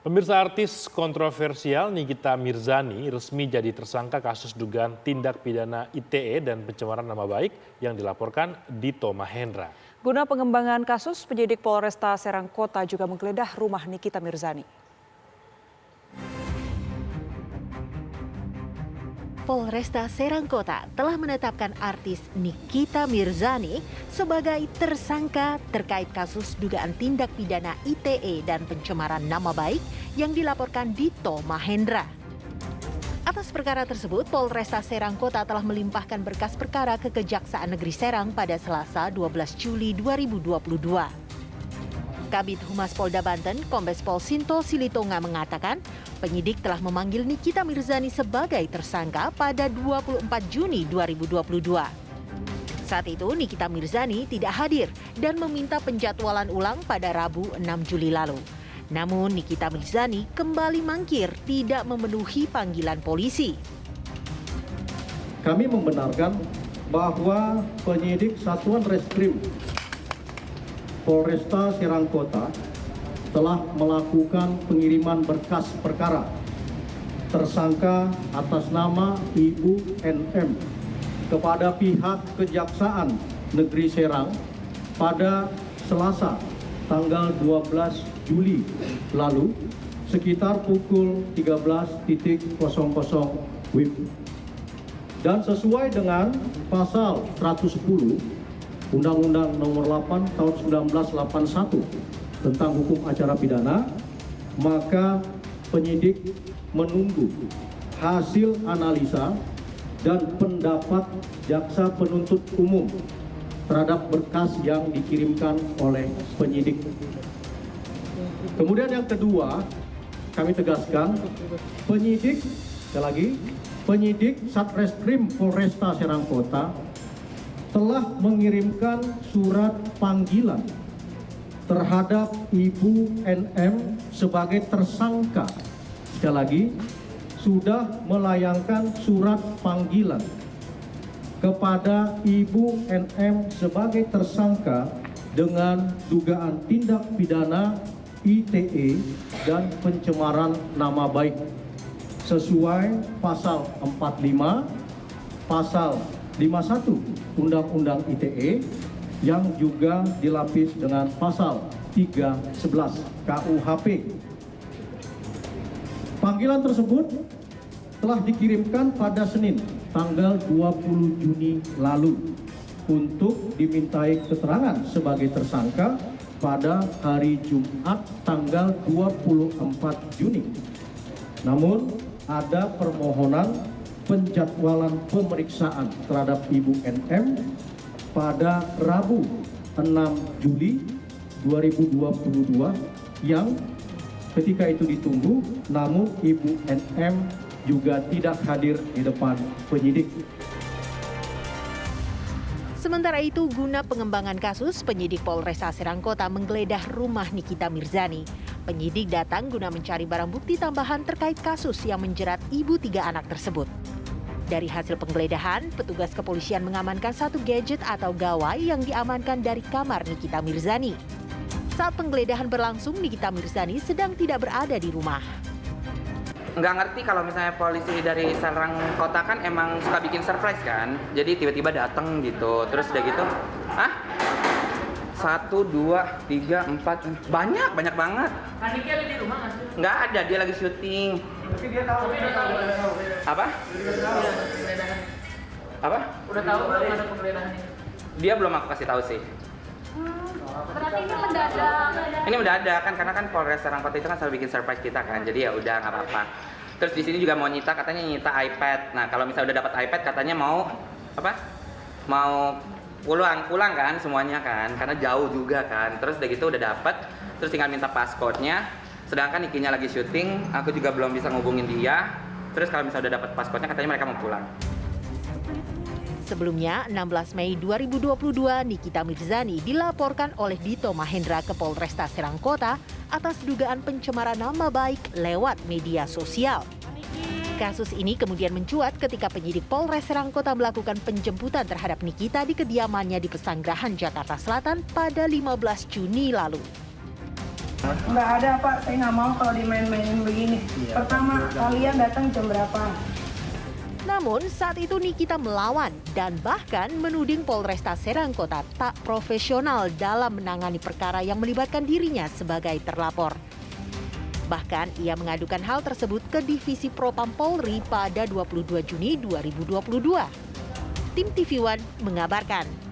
Pemirsa, artis kontroversial Nikita Mirzani resmi jadi tersangka kasus dugaan tindak pidana ITE dan pencemaran nama baik yang dilaporkan Dito Mahendra. Guna pengembangan kasus, penyidik Polresta Serang Kota juga menggeledah rumah Nikita Mirzani. Polresta Serang Kota telah menetapkan artis Nikita Mirzani sebagai tersangka terkait kasus dugaan tindak pidana ITE dan pencemaran nama baik yang dilaporkan Dito Mahendra. Atas perkara tersebut, Polresta Serang Kota telah melimpahkan berkas perkara ke Kejaksaan Negeri Serang pada Selasa 12 Juli 2022. Kabid Humas Polda Banten, Kombes Pol Sinto Silitonga mengatakan, penyidik telah memanggil Nikita Mirzani sebagai tersangka pada 24 Juni 2022. Saat itu Nikita Mirzani tidak hadir dan meminta penjadwalan ulang pada Rabu 6 Juli lalu. Namun Nikita Mirzani kembali mangkir tidak memenuhi panggilan polisi. Kami membenarkan bahwa penyidik Satuan Reskrim Polresta Serang Kota telah melakukan pengiriman berkas perkara tersangka atas nama Ibu NM kepada pihak Kejaksaan Negeri Serang pada Selasa tanggal 12 Juli lalu sekitar pukul 13.00 WIB. Dan sesuai dengan pasal 110 Undang-Undang Nomor 8 Tahun 1981 tentang hukum acara pidana, maka penyidik menunggu hasil analisa dan pendapat jaksa penuntut umum terhadap berkas yang dikirimkan oleh penyidik. Kemudian yang kedua, kami tegaskan penyidik, sekali lagi, penyidik Satreskrim Polresta Serang Kota telah mengirimkan surat panggilan terhadap Ibu NM sebagai tersangka. Sekali lagi, sudah melayangkan surat panggilan kepada Ibu NM sebagai tersangka dengan dugaan tindak pidana ITE dan pencemaran nama baik sesuai pasal 45, pasal 51 Undang-Undang ITE yang juga dilapis dengan pasal 311 KUHP. Panggilan tersebut telah dikirimkan pada Senin tanggal 20 Juni lalu untuk dimintai keterangan sebagai tersangka pada hari Jumat tanggal 24 Juni. Namun ada permohonan penjadwalan pemeriksaan terhadap Ibu NM pada Rabu 6 Juli 2022 yang ketika itu ditunggu, namun Ibu NM juga tidak hadir di depan penyidik. Sementara itu, guna pengembangan kasus, penyidik Polresta Serang Kota menggeledah rumah Nikita Mirzani. Penyidik datang guna mencari barang bukti tambahan terkait kasus yang menjerat ibu 3 anak tersebut. Dari hasil penggeledahan, petugas kepolisian mengamankan 1 gadget atau gawai yang diamankan dari kamar Nikita Mirzani. Saat penggeledahan berlangsung, Nikita Mirzani sedang tidak berada di rumah. Nggak ngerti kalau misalnya polisi dari Serang Kota kan emang suka bikin surprise kan, jadi tiba-tiba datang gitu, terus udah gitu, 1, 2, 3, 4, banyak banget. Niki ada di rumah nggak sih? Nggak ada, dia lagi syuting. Tapi dia tahu. Apa? Apa? Udah tahu belum ada penggeledahan ini? Dia belum aku kasih tahu sih. Berarti ini mendadak. Ini mendadak kan, karena kan Polres Serang Kota itu kan selalu bikin surprise kita kan, jadi ya udah nggak apa-apa. Terus di sini juga mau nyita, katanya nyita iPad. Nah kalau misalnya udah dapat iPad, katanya mau apa? Mau pulang kan semuanya kan, karena jauh juga kan. Terus udah gitu udah dapat, terus tinggal minta passcode-nya. Sedangkan Nikinya lagi syuting, aku juga belum bisa ngubungin dia. Terus kalau misalnya udah dapat passcode-nya, katanya mereka mau pulang. Sebelumnya, 16 Mei 2022, Nikita Mirzani dilaporkan oleh Dito Mahendra ke Polresta Serang Kota atas dugaan pencemaran nama baik lewat media sosial. Kasus ini kemudian mencuat ketika penyidik Polres Serang Kota melakukan penjemputan terhadap Nikita di kediamannya di Pesanggerahan, Jakarta Selatan pada 15 Juni lalu. Nggak ada Pak, saya nggak mau kalau dimain-mainin begini. Pertama, kalian datang jam berapa? Namun saat itu Nikita melawan dan bahkan menuding Polresta Serang Kota tak profesional dalam menangani perkara yang melibatkan dirinya sebagai terlapor. Bahkan ia mengadukan hal tersebut ke Divisi Propam Polri pada 22 Juni 2022. Tim TV One mengabarkan.